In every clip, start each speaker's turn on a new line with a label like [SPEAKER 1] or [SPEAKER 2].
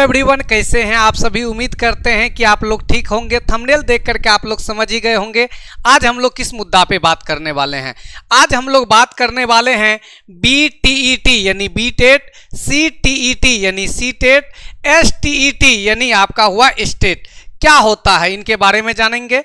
[SPEAKER 1] Everyone, कैसे हैं आप सभी। उम्मीद करते हैं कि आप लोग ठीक होंगे। थंबनेल देख करके आप लोग समझ ही गए होंगे आज हम लोग किस मुद्दा पे बात करने वाले हैं। आज हम लोग बात करने वाले हैं BTET यानी बीटेट, CTET यानी सीटेट, STET यानी आपका हुआ स्टेट। क्या होता है इनके बारे में जानेंगे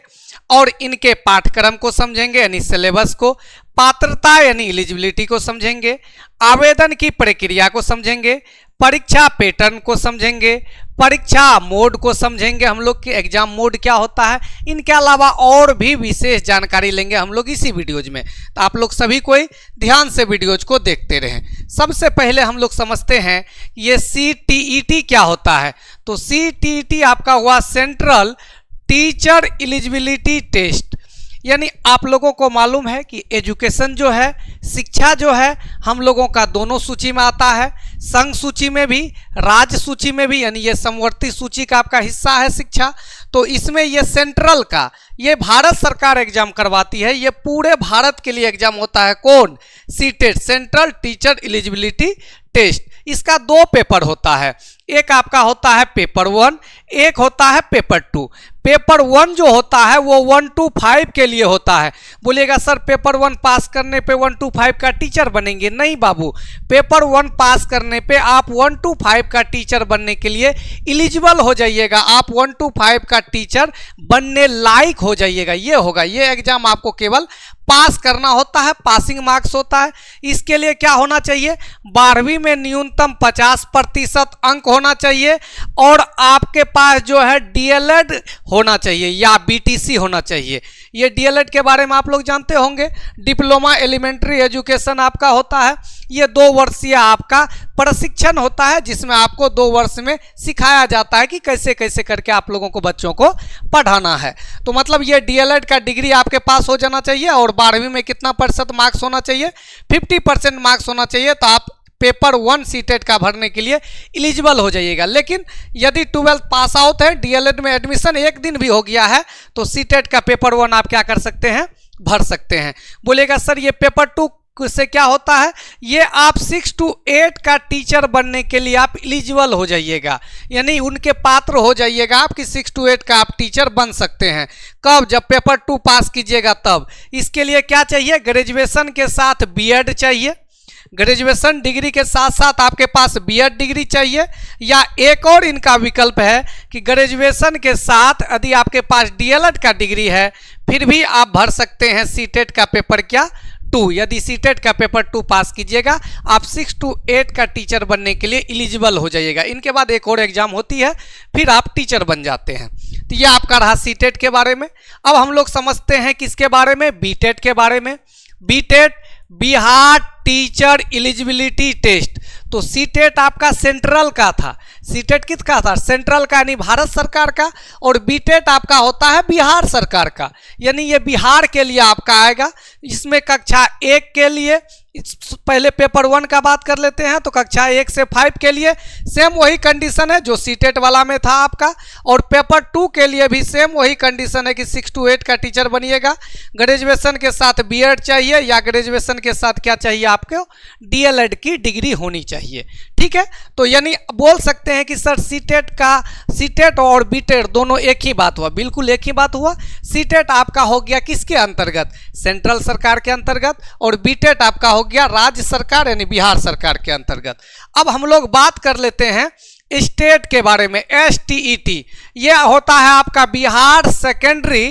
[SPEAKER 1] और इनके पाठ्यक्रम को समझेंगे यानी सिलेबस को, पात्रता यानी एलिजिबिलिटी को समझेंगे, आवेदन की प्रक्रिया को समझेंगे, परीक्षा पैटर्न को समझेंगे, परीक्षा मोड को समझेंगे, हम लोग की एग्जाम मोड क्या होता है। इनके अलावा और भी विशेष जानकारी लेंगे हम लोग इसी वीडियोज में। तो आप लोग सभी कोई ध्यान से वीडियोज को देखते रहें। सबसे पहले हम लोग समझते हैं ये CTET क्या होता है। तो CTET आपका हुआ सेंट्रल टीचर एलिजिबिलिटी टेस्ट। यानी आप लोगों को मालूम है कि एजुकेशन जो है, शिक्षा जो है, हम लोगों का दोनों सूची में आता है, संघ सूची में भी, राज्य सूची में भी, यानी ये समवर्ती सूची का आपका हिस्सा है शिक्षा। तो इसमें ये सेंट्रल का, ये भारत सरकार एग्जाम करवाती है, ये पूरे भारत के लिए एग्जाम होता है। कौन? CTET, central teacher eligibility test. इसका दो पेपर होता है, एक आपका होता है पेपर 1, एक होता है पेपर 2। पेपर 1 जो होता है वो 1 to 5 के लिए होता है। बोलिएगा सर पेपर 1 पास करने पे 1 to 5 का टीचर बनेंगे? नहीं बाबू, पेपर 1 पास करने पे आप 1 to 5 का टीचर बनने के लिए एलिजिबल हो जाइएगा, आप 1 to 5 का टीचर बनने लायक हो जाइएगा। ये होगा, ये एग्जाम आपको केवल पास करना होता है, पासिंग मार्क्स होता है। इसके लिए क्या होना चाहिए? 12वीं में न्यूनतम 50% अंक होना चाहिए और आपके पास जो है DLED होना चाहिए या BTC होना चाहिए। ये DLED के बारे में आप लोग जानते होंगे, डिप्लोमा एलिमेंट्री एजुकेशन आपका होता है। ये 2 वर्षीय आपका प्रशिक्षण होता है जिसमें आपको 2 वर्ष में सिखाया जाता है कि कैसे कैसे करके आप लोगों को बच्चों को पढ़ाना है। तो मतलब ये DLED का डिग्री आपके पास हो जाना चाहिए और 12वीं में कितना प्रतिशत मार्क्स होना चाहिए? 50% मार्क्स होना चाहिए। तो आप पेपर 1 सीटेट का भरने के लिए एलिजिबल हो जाइएगा। लेकिन यदि 12th पास आउट है, DLED में एडमिशन एक दिन भी हो गया है, तो सीटेट का पेपर 1 आप क्या कर सकते हैं? भर सकते हैं। बोलेगा सर ये पेपर 2 से क्या होता है? ये आप 6 to 8 का टीचर बनने के लिए आप एलिजिबल हो जाइएगा, यानी उनके पात्र हो जाइएगा आप कि 6 to 8 का आप टीचर बन सकते हैं। कब? जब पेपर 2 पास कीजिएगा तब। इसके लिए क्या चाहिए? ग्रेजुएशन के साथ BEd चाहिए, ग्रेजुएशन डिग्री के साथ साथ आपके पास BEd डिग्री चाहिए, या एक और इनका विकल्प है कि ग्रेजुएशन के साथ यदि आपके पास DLED का डिग्री है फिर भी आप भर सकते हैं सीटेट का पेपर 2। यदि सीटेट का पेपर 2 पास कीजिएगा आप 6 to 8 का टीचर बनने के लिए एलिजिबल हो जाइएगा। इनके बाद एक और एग्जाम होती है, फिर आप टीचर बन जाते हैं। तो ये आपका रहा सीटेट के बारे में। अब हम लोग समझते हैं किसके बारे में? बीटेट के बारे में। बीटेट, बिहार टीचर एलिजिबिलिटी टेस्ट। तो सीटेट आपका सेंट्रल का था, सीटेट किसका था? सेंट्रल का यानी भारत सरकार का, और बीटेट आपका होता है बिहार सरकार का, यानी ये बिहार के लिए आपका आएगा। इसमें कक्षा 1 के लिए, पहले पेपर 1 का बात कर लेते हैं, तो कक्षा 1 से 5 के लिए सेम वही कंडीशन है जो सीटेट वाला में था आपका, और पेपर 2 के लिए भी सेम वही कंडीशन है कि 6 to 8 का टीचर बनिएगा। ग्रेजुएशन के साथ BEd चाहिए या ग्रेजुएशन के साथ क्या चाहिए आपको? DLED की डिग्री होनी चाहिए। ठीक है, तो यानी बोल सकते हैं कि सर सीटेट और बीटेट दोनों एक ही बात हुआ। बिल्कुल एक ही बात हुआ। सीटेट आपका हो गया किसके अंतर्गत? सेंट्रल सरकार के अंतर्गत, और बीटेट आपका हो गया राज्य सरकार यानी बिहार सरकार के अंतर्गत। अब हम लोग बात कर लेते हैं स्टेट के बारे में। STET ये होता है आपका Bihar secondary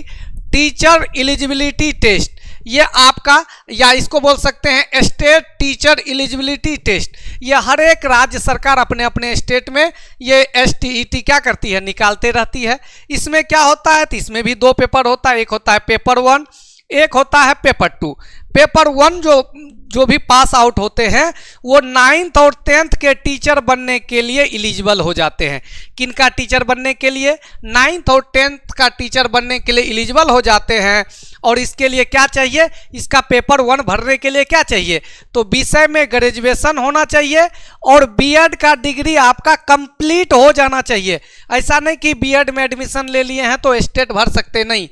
[SPEAKER 1] teacher eligibility test. ये आपका, या इसको बोल सकते हैं स्टेट टीचर एलिजिबिलिटी टेस्ट। ये हर एक राज्य सरकार अपने अपने स्टेट में ये STET क्या करती है? निकालते रहती है। इसमें क्या होता है? तो इसमें भी 2 पेपर होता है, एक होता है पेपर 1, एक होता है पेपर 2। पेपर 1 जो भी पास आउट होते हैं वो 9th और 10th के टीचर बनने के लिए एलिजिबल हो जाते हैं। किनका टीचर बनने के लिए? 9th और 10th का टीचर बनने के लिए एलिजिबल हो जाते हैं। और इसके लिए क्या चाहिए? इसका पेपर 1 भरने के लिए क्या चाहिए? तो विषय में ग्रेजुएशन होना चाहिए और BEd का डिग्री आपका कंप्लीट हो जाना चाहिए। ऐसा नहीं कि BEd में एडमिशन ले लिए हैं तो स्टेट भर सकते, नहीं।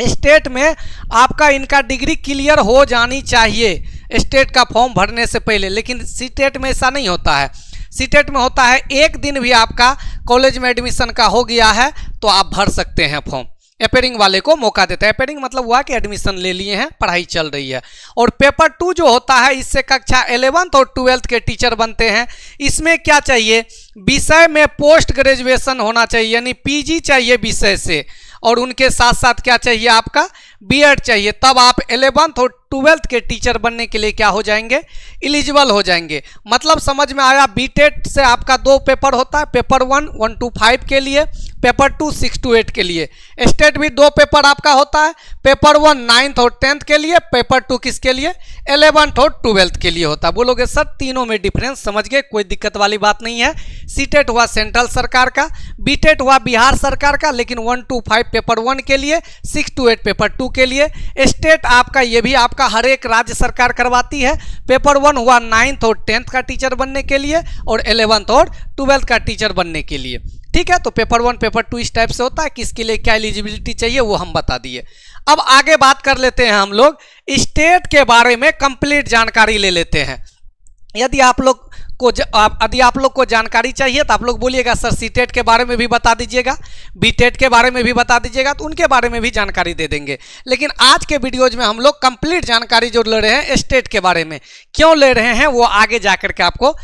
[SPEAKER 1] स्टेट में आपका इनका डिग्री क्लियर हो जानी चाहिए स्टेट का फॉर्म भरने से पहले, लेकिन सीटेट में ऐसा नहीं होता है। सीटेट में होता है एक दिन भी आपका कॉलेज में एडमिशन का हो गया है तो आप भर सकते हैं फॉर्म। अपेयरिंग वाले को मौका देता है। अपेयरिंग मतलब हुआ कि एडमिशन ले लिए हैं, पढ़ाई चल रही है। और पेपर 2 जो होता है इससे कक्षा 11th और 12th के टीचर बनते हैं। इसमें क्या चाहिए, विषय में पोस्ट ग्रेजुएशन होना चाहिए, यानी पीजी चाहिए विषय से, और उनके साथ साथ क्या चाहिए आपका बीएड चाहिए। तब आप 11th और 12th के टीचर बनने के लिए क्या हो जाएंगे, एलिजिबल हो जाएंगे। मतलब समझ में आया। बीटेट से आपका 2 पेपर होता है, पेपर 1 1 to 5 के लिए, पेपर 2 6 to 8 के लिए। स्टेट भी 2 पेपर आपका होता है, पेपर 1 9th और 10th के लिए, पेपर 2 किसके लिए, 11th और 12th के लिए होता है। बोलोगे सर तीनों में डिफरेंस, समझ गए, कोई दिक्कत वाली बात नहीं है। सीटेट हुआ सेंट्रल सरकार का, बीटेट हुआ बिहार सरकार का, लेकिन 1 to 5 पेपर 1 के लिए, 6 to 8 पेपर 2 के लिए। स्टेट आपका ये भी आपका हर एक राज्य सरकार करवाती है। पेपर 1 हुआ 9th और 10th का टीचर बनने के लिए, और 11th और 12th का टीचर बनने के लिए। ठीक है, तो पेपर 1 पेपर 2 इस टाइप से होता है। किसके लिए क्या एलिजिबिलिटी चाहिए वो हम बता दिए। अब आगे बात कर लेते हैं हम लोग स्टेट के बारे में, कंप्लीट जानकारी ले लेते हैं। यदि आप लोग को जानकारी चाहिए तो आप लोग बोलिएगा सर सीटेट के बारे में भी बता दीजिएगा, बीटेट के बारे में भी बता दीजिएगा, तो उनके बारे में भी जानकारी दे देंगे। लेकिन आज के वीडियोज में हम लोग कंप्लीट जानकारी जो ले रहे हैं स्टेट के बारे में, क्यों ले रहे हैं वो आगे जाकर के आपको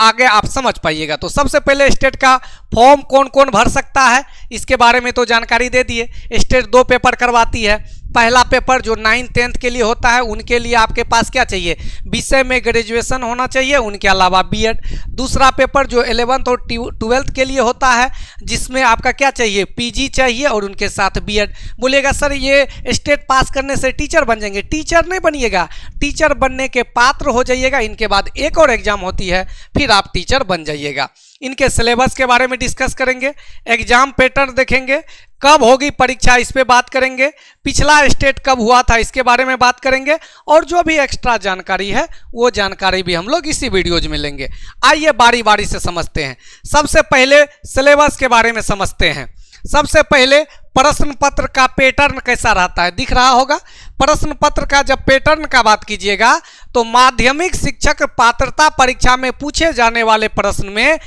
[SPEAKER 1] आगे आप समझ पाइएगा। तो सबसे पहले स्टेट का फॉर्म कौन कौन भर सकता है इसके बारे में तो जानकारी दे दिए। स्टेट 2 पेपर करवाती है। पहला पेपर जो 9th 10th के लिए होता है उनके लिए आपके पास क्या चाहिए, विषय में ग्रेजुएशन होना चाहिए, उनके अलावा बीएड। दूसरा पेपर जो 11th और 12th के लिए होता है जिसमें आपका क्या चाहिए, पीजी चाहिए और उनके साथ बीएड। बोलिएगा सर ये स्टेट पास करने से टीचर बन जाएंगे, टीचर नहीं बनिएगा, टीचर बनने के पात्र हो जाइएगा। इनके बाद एक और एग्जाम होती है, फिर आप टीचर बन जाइएगा। इनके सिलेबस के बारे में डिस्कस करेंगे, एग्जाम पैटर्न देखेंगे, कब होगी परीक्षा इस पे बात करेंगे, पिछला स्टेट कब हुआ था इसके बारे में बात करेंगे, और जो भी एक्स्ट्रा जानकारी है वो जानकारी भी हम लोग इसी वीडियोज में लेंगे। आइए बारी बारी से समझते हैं। सबसे पहले सिलेबस के बारे में समझते हैं। सबसे पहले प्रश्न पत्र का पैटर्न कैसा रहता है, दिख रहा होगा। प्रश्न पत्र का जब पैटर्न का बात कीजिएगा तो माध्यमिक शिक्षक पात्रता परीक्षा में पूछे जाने वाले प्रश्न में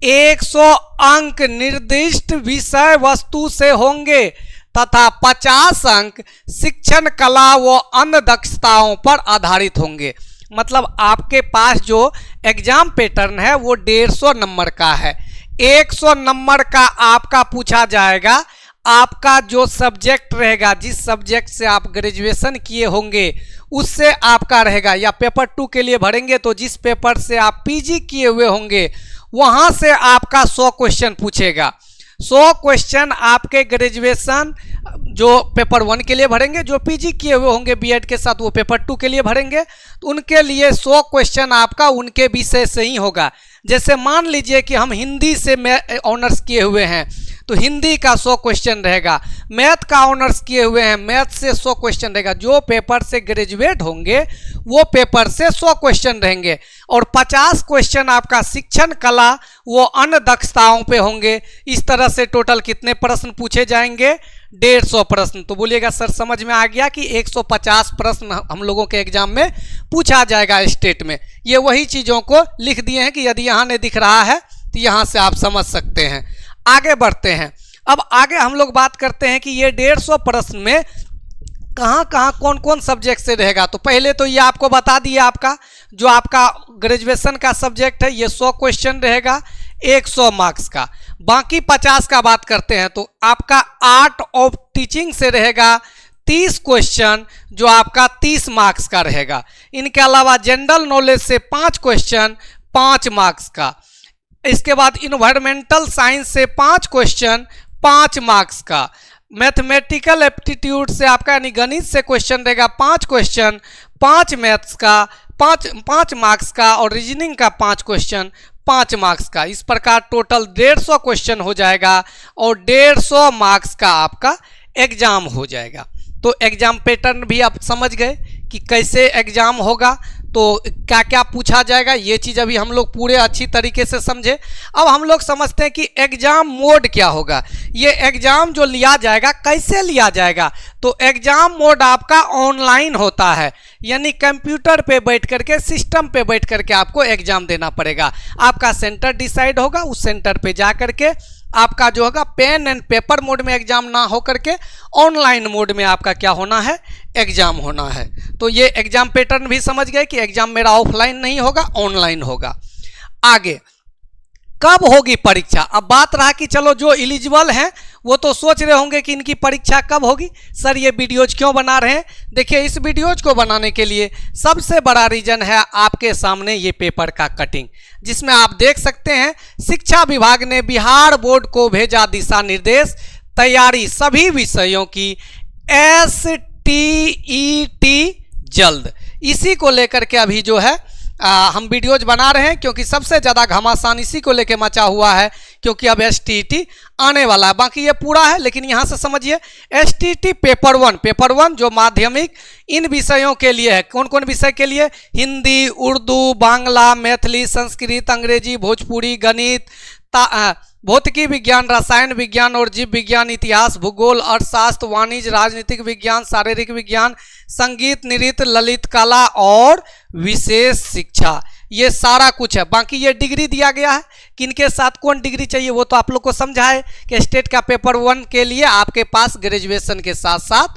[SPEAKER 1] 100 अंक निर्दिष्ट विषय वस्तु से होंगे तथा 50 अंक शिक्षण कला व अन्य दक्षताओं पर आधारित होंगे। मतलब आपके पास जो एग्जाम पैटर्न है वो 150 नंबर का है। 100 नंबर का आपका पूछा जाएगा। आपका जो सब्जेक्ट रहेगा, जिस सब्जेक्ट से आप ग्रेजुएशन किए होंगे उससे आपका रहेगा, या पेपर 2 के लिए भरेंगे तो जिस पेपर से आप पीजी किए हुए होंगे वहां से आपका 100 क्वेश्चन पूछेगा। 100 क्वेश्चन आपके ग्रेजुएशन जो पेपर 1 के लिए भरेंगे, जो पीजी किए हुए होंगे बीएड के साथ वो पेपर 2 के लिए भरेंगे, तो उनके लिए 100 क्वेश्चन आपका उनके विषय से ही होगा। जैसे मान लीजिए कि हम हिंदी से ऑनर्स किए हुए हैं तो हिंदी का 100 क्वेश्चन रहेगा, मैथ का ऑनर्स किए हुए हैं मैथ से 100 क्वेश्चन रहेगा। जो पेपर से ग्रेजुएट होंगे वो पेपर से 100 क्वेश्चन रहेंगे, और 50 क्वेश्चन आपका शिक्षण कला वो अन्य दक्षताओं पे होंगे। इस तरह से टोटल कितने प्रश्न पूछे जाएंगे, 150 प्रश्न। तो बोलिएगा सर समझ में आ गया कि 150 प्रश्न हम लोगों के एग्जाम में पूछा जाएगा स्टेट में। ये वही चीज़ों को लिख दिए हैं कि यदि यहाँ नहीं दिख रहा है तो यहाँ से आप समझ सकते हैं। आगे बढ़ते हैं। अब आगे हम लोग बात करते हैं कि ये 150 प्रश्न में कहाँ कहाँ कौन कौन सब्जेक्ट से रहेगा। तो पहले तो ये आपको बता दिया, आपका जो आपका ग्रेजुएशन का सब्जेक्ट है ये 100 क्वेश्चन रहेगा 100 मार्क्स का। बाकी 50 का बात करते हैं तो आपका आर्ट ऑफ टीचिंग से रहेगा 30 क्वेश्चन जो आपका 30 मार्क्स का रहेगा। इनके अलावा जनरल नॉलेज से 5 क्वेश्चन 5 मार्क्स का। इसके बाद इन्वायरमेंटल साइंस से 5 क्वेश्चन 5 मार्क्स का। मैथमेटिकल एप्टीट्यूड से आपका यानी गणित से क्वेश्चन रहेगा 5 क्वेश्चन 5 मैथ्स का 5 मार्क्स का, और रीजनिंग का 5 क्वेश्चन 5 मार्क्स का। इस प्रकार टोटल 150 क्वेश्चन हो जाएगा और 150 मार्क्स का आपका एग्जाम हो जाएगा। तो एग्जाम पैटर्न भी आप समझ गए कि कैसे एग्जाम होगा, तो क्या क्या पूछा जाएगा, ये चीज़ अभी हम लोग पूरे अच्छी तरीके से समझे। अब हम लोग समझते हैं कि एग्ज़ाम मोड क्या होगा। ये एग्ज़ाम जो लिया जाएगा कैसे लिया जाएगा, तो एग्ज़ाम मोड आपका ऑनलाइन होता है। यानी कंप्यूटर पे बैठ करके, सिस्टम पे बैठ करके आपको एग्जाम देना पड़ेगा। आपका सेंटर डिसाइड होगा, उस सेंटर पे जा करके आपका जो होगा पेन एंड पेपर मोड में एग्जाम ना हो करके ऑनलाइन मोड में आपका क्या होना है, एग्जाम होना है। तो ये एग्जाम पैटर्न भी समझ गए कि एग्जाम मेरा ऑफलाइन नहीं होगा, ऑनलाइन होगा। आगे कब होगी परीक्षा? अब बात रहा कि चलो जो एलिजिबल हैं वो तो सोच रहे होंगे कि इनकी परीक्षा कब होगी। सर ये वीडियोज क्यों बना रहे हैं? देखिए, इस वीडियोज को बनाने के लिए सबसे बड़ा रीजन है आपके सामने ये पेपर का कटिंग, जिसमें आप देख सकते हैं शिक्षा विभाग ने बिहार बोर्ड को भेजा दिशा निर्देश, तैयारी सभी विषयों की STET जल्द। इसी को लेकर के अभी जो है हम वीडियोज बना रहे हैं, क्योंकि सबसे ज़्यादा घमासान इसी को लेके मचा हुआ है, क्योंकि अब STET आने वाला है। बाकी ये पूरा है, लेकिन यहाँ से समझिए STET पेपर वन जो माध्यमिक इन विषयों के लिए है। कौन कौन विषय के लिए? हिंदी, उर्दू, बांग्ला, मैथिली, संस्कृत, अंग्रेजी, भोजपुरी, गणित, भौतिकी विज्ञान, रसायन विज्ञान और जीव विज्ञान, इतिहास, भूगोल, अर्थशास्त्र, वाणिज्य, राजनीतिक विज्ञान, शारीरिक विज्ञान, संगीत, नृत्य, ललित कला और विशेष शिक्षा। ये सारा कुछ है। बाकी ये डिग्री दिया गया है, किनके साथ कौन डिग्री चाहिए वो तो आप लोग को समझा है कि स्टेट का पेपर 1 के लिए आपके पास ग्रेजुएशन के साथ साथ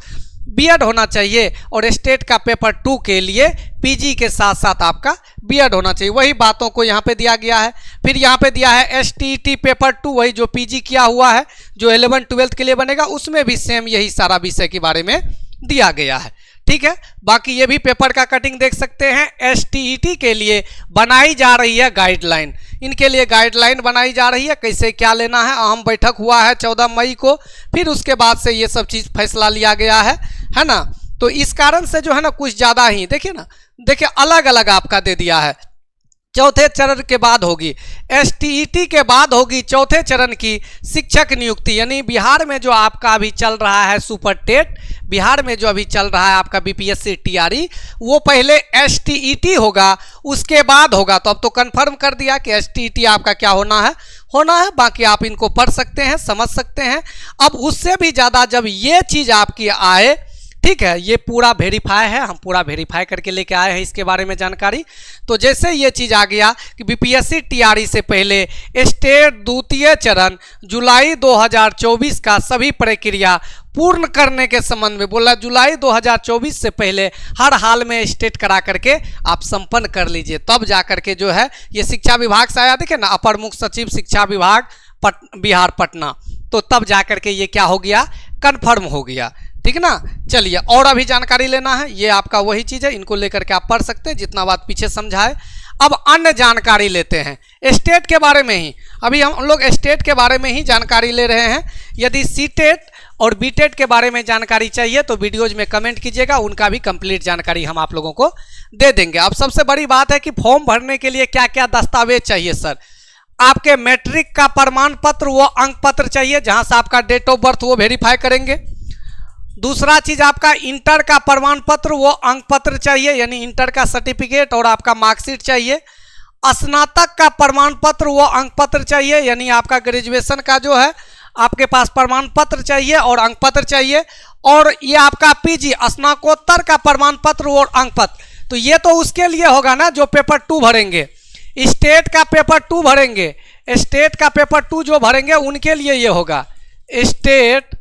[SPEAKER 1] बीएड होना चाहिए, और स्टेट का पेपर 2 के लिए पीजी के साथ साथ आपका बीएड होना चाहिए। वही बातों को यहाँ पे दिया गया है। फिर यहाँ पे दिया है STET पेपर 2, वही जो पीजी किया हुआ है, जो 11-12 के लिए बनेगा, उसमें भी सेम यही सारा विषय के बारे में दिया गया है। ठीक है, बाकी ये भी पेपर का कटिंग देख सकते हैं। STET के लिए बनाई जा रही है गाइडलाइन, इनके लिए गाइडलाइन बनाई जा रही है, कैसे क्या लेना है। अहम बैठक हुआ है 14 मई को, फिर उसके बाद से ये सब चीज़ फैसला लिया गया है ना। तो इस कारण से जो है ना कुछ ज़्यादा ही देखिए ना, देखिए अलग अलग आपका दे दिया है। चौथे चरण के बाद होगी STET के बाद होगी चौथे चरण की शिक्षक नियुक्ति, यानी बिहार में जो आपका अभी चल रहा है सुपर टेट, बिहार में जो अभी चल रहा है आपका BPSC TRE, वो पहले STET होगा, उसके बाद होगा। तो अब तो कंफर्म कर दिया कि STET आपका क्या होना है। बाकी आप इनको पढ़ सकते हैं, समझ सकते हैं। अब उससे भी ज़्यादा जब ये चीज़ आपकी आए, ठीक है, ये पूरा वेरीफाई है, हम पूरा वेरीफाई करके लेके आए हैं इसके बारे में जानकारी। तो जैसे ये चीज़ आ गया कि BPSC TRE से पहले स्टेट द्वितीय चरण जुलाई 2024 का सभी प्रक्रिया पूर्ण करने के संबंध में बोला, जुलाई 2024 से पहले हर हाल में स्टेट करा करके आप संपन्न कर लीजिए, तब जा करके जो है ये शिक्षा विभाग से आया, देखिए ना, अपर मुख्य सचिव शिक्षा विभाग बिहार पटना, तो तब जा करके ये क्या हो गया, कन्फर्म हो गया। ठीक ना। चलिए और अभी जानकारी लेना है, ये आपका वही चीज़ है, इनको लेकर के आप पढ़ सकते हैं, जितना बात पीछे समझाए। अब अन्य जानकारी लेते हैं स्टेट के बारे में ही। अभी हम लोग स्टेट के बारे में ही जानकारी ले रहे हैं। यदि सीटेट और बीटेट के बारे में जानकारी चाहिए तो वीडियोज में कमेंट कीजिएगा, उनका भी कंप्लीट जानकारी हम आप लोगों को दे देंगे। अब सबसे बड़ी बात है कि फॉर्म भरने के लिए क्या क्या दस्तावेज चाहिए सर। आपके मैट्रिक का प्रमाण पत्र, वो अंक पत्र चाहिए, जहां से आपका डेट ऑफ बर्थ वो वेरीफाई करेंगे। दूसरा चीज आपका इंटर का प्रमाण पत्र, वो अंक पत्र चाहिए, यानी इंटर का सर्टिफिकेट और आपका मार्कशीट चाहिए। स्नातक का प्रमाण पत्र, वो अंक पत्र चाहिए, यानी आपका ग्रेजुएशन का जो है आपके पास प्रमाण पत्र चाहिए और अंक पत्र चाहिए। और ये आपका पीजी स्नातकोत्तर का प्रमाण पत्र और अंक पत्र, तो ये तो उसके लिए होगा ना जो पेपर 2 भरेंगे, स्टेट का पेपर 2 भरेंगे, स्टेट का पेपर 2 जो भरेंगे उनके लिए ये होगा। स्टेट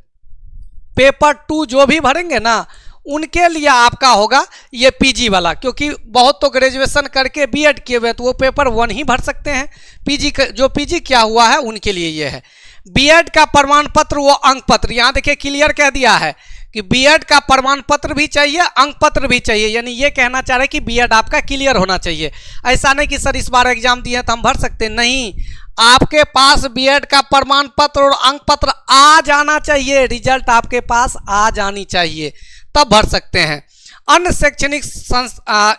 [SPEAKER 1] पेपर 2 जो भी भरेंगे ना उनके लिए आपका होगा ये पीजी वाला, क्योंकि बहुत तो ग्रेजुएशन करके बीएड किए हुए तो वो पेपर 1 ही भर सकते हैं। पीजी जो पीजी किया हुआ है उनके लिए ये है। बीएड का प्रमाण पत्र, वो अंक पत्र, यहाँ देखिए क्लियर कह दिया है कि बीएड का प्रमाण पत्र भी चाहिए, अंक पत्र भी चाहिए, यानी ये कहना चाह रहे हैं कि बीएड आपका क्लियर होना चाहिए। ऐसा नहीं कि सर इस बार एग्जाम दिए तो हम भर सकते, नहीं, आपके पास बीएड का प्रमाण पत्र और अंक पत्र आ जाना चाहिए, रिजल्ट आपके पास आ जानी चाहिए, तब भर सकते हैं। अन्य शैक्षणिक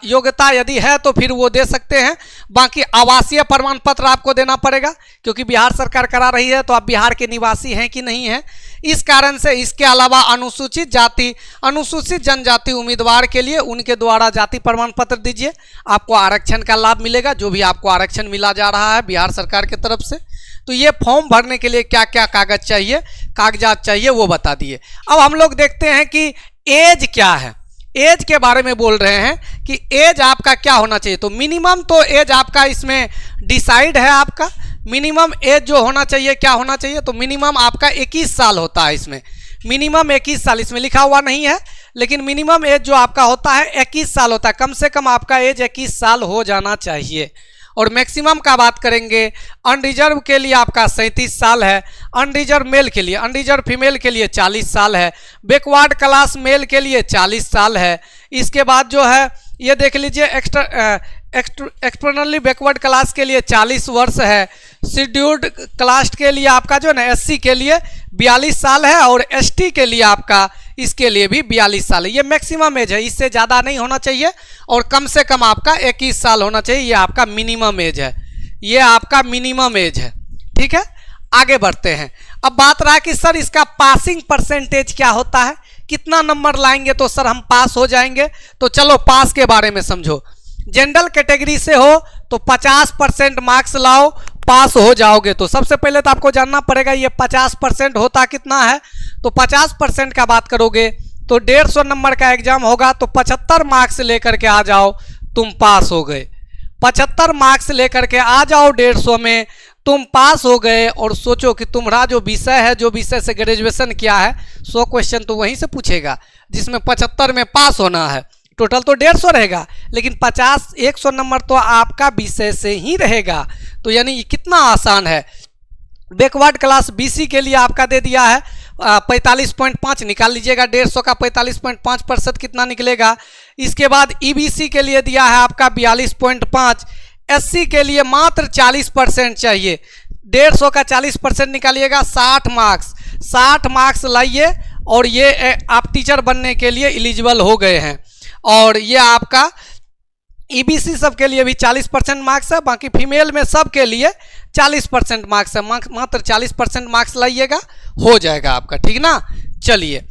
[SPEAKER 1] योग्यता यदि है तो फिर वो दे सकते हैं। बाकी आवासीय प्रमाण पत्र आपको देना पड़ेगा, क्योंकि बिहार सरकार करा रही है तो आप बिहार के निवासी हैं कि नहीं हैं, इस कारण से। इसके अलावा अनुसूचित जाति, अनुसूचित जनजाति उम्मीदवार के लिए उनके द्वारा जाति प्रमाण पत्र दीजिए, आपको आरक्षण का लाभ मिलेगा, जो भी आपको आरक्षण मिला जा रहा है बिहार सरकार की तरफ से। तो ये फॉर्म भरने के लिए क्या क्या कागज चाहिए, कागजात चाहिए, वो बता दिए। अब हम लोग देखते हैं कि एज क्या है। एज के बारे में बोल रहे हैं कि एज आपका क्या होना चाहिए। तो मिनिमम तो एज आपका इसमें डिसाइड है, आपका मिनिमम एज जो होना चाहिए क्या होना चाहिए, तो मिनिमम आपका 21 साल होता है। इसमें मिनिमम 21 साल इसमें लिखा हुआ नहीं है, लेकिन मिनिमम एज जो आपका होता है 21 साल होता है। कम से कम आपका एज 21 साल हो जाना चाहिए। और मैक्सिमम का बात करेंगे, अनरिजर्व के लिए आपका 37 साल है, अनरिजर्व मेल के लिए, अनरिजर्व फीमेल के लिए 40 साल है, बैकवर्ड क्लास मेल के लिए 40 साल है। इसके बाद जो है ये देख लीजिए एक्सटर्नली बैकवर्ड क्लास के लिए 40 वर्ष है, शेड्यूल्ड क्लास के लिए आपका जो है ना SC के लिए 42 साल है, और ST के लिए आपका इसके लिए भी 42 साल है। ये मैक्सिमम एज है, इससे ज़्यादा नहीं होना चाहिए, और कम से कम आपका 21 साल होना चाहिए। ये आपका मिनिमम एज है, ये आपका मिनिमम एज है। ठीक है, आगे बढ़ते हैं। अब बात रहा कि सर इसका पासिंग परसेंटेज क्या होता है, कितना नंबर लाएंगे तो सर हम पास हो जाएंगे। तो चलो पास के बारे में समझो। जनरल कैटेगरी से हो तो 50% मार्क्स लाओ, पास हो जाओगे। तो सबसे पहले तो आपको जानना पड़ेगा ये 50% होता कितना है। तो 50% का बात करोगे तो 150 नंबर का एग्जाम होगा, तो 75 मार्क्स लेकर के आ जाओ, तुम पास हो गए। 75 मार्क्स लेकर के आ जाओ 150 में, तुम पास हो गए। और सोचो कि तुम्हारा जो विषय है, जो विषय से ग्रेजुएशन किया है, 100 क्वेश्चन तो वहीं से पूछेगा, जिसमें 75 में पास होना है। टोटल तो 150 रहेगा, लेकिन 100 नंबर तो आपका विषय से ही रहेगा। तो यानी कितना आसान है। बैकवर्ड क्लास BC के लिए आपका दे दिया है 45.5, निकाल लीजिएगा 150 का 45.5% कितना निकलेगा। इसके बाद EBC के लिए दिया है आपका 42.5, SC के लिए मात्र 40% चाहिए। 150 का 40% निकालिएगा, 60 मार्क्स, 60 मार्क्स लाइए, और ये आप टीचर बनने के लिए एलिजिबल हो गए हैं। और ये आपका EBC सब के लिए भी 40% मार्क्स है, बाकी फीमेल में सब के लिए 40% मार्क्स है। मात्र 40% मार्क्स लाइएगा, हो जाएगा आपका। ठीक ना, चलिए।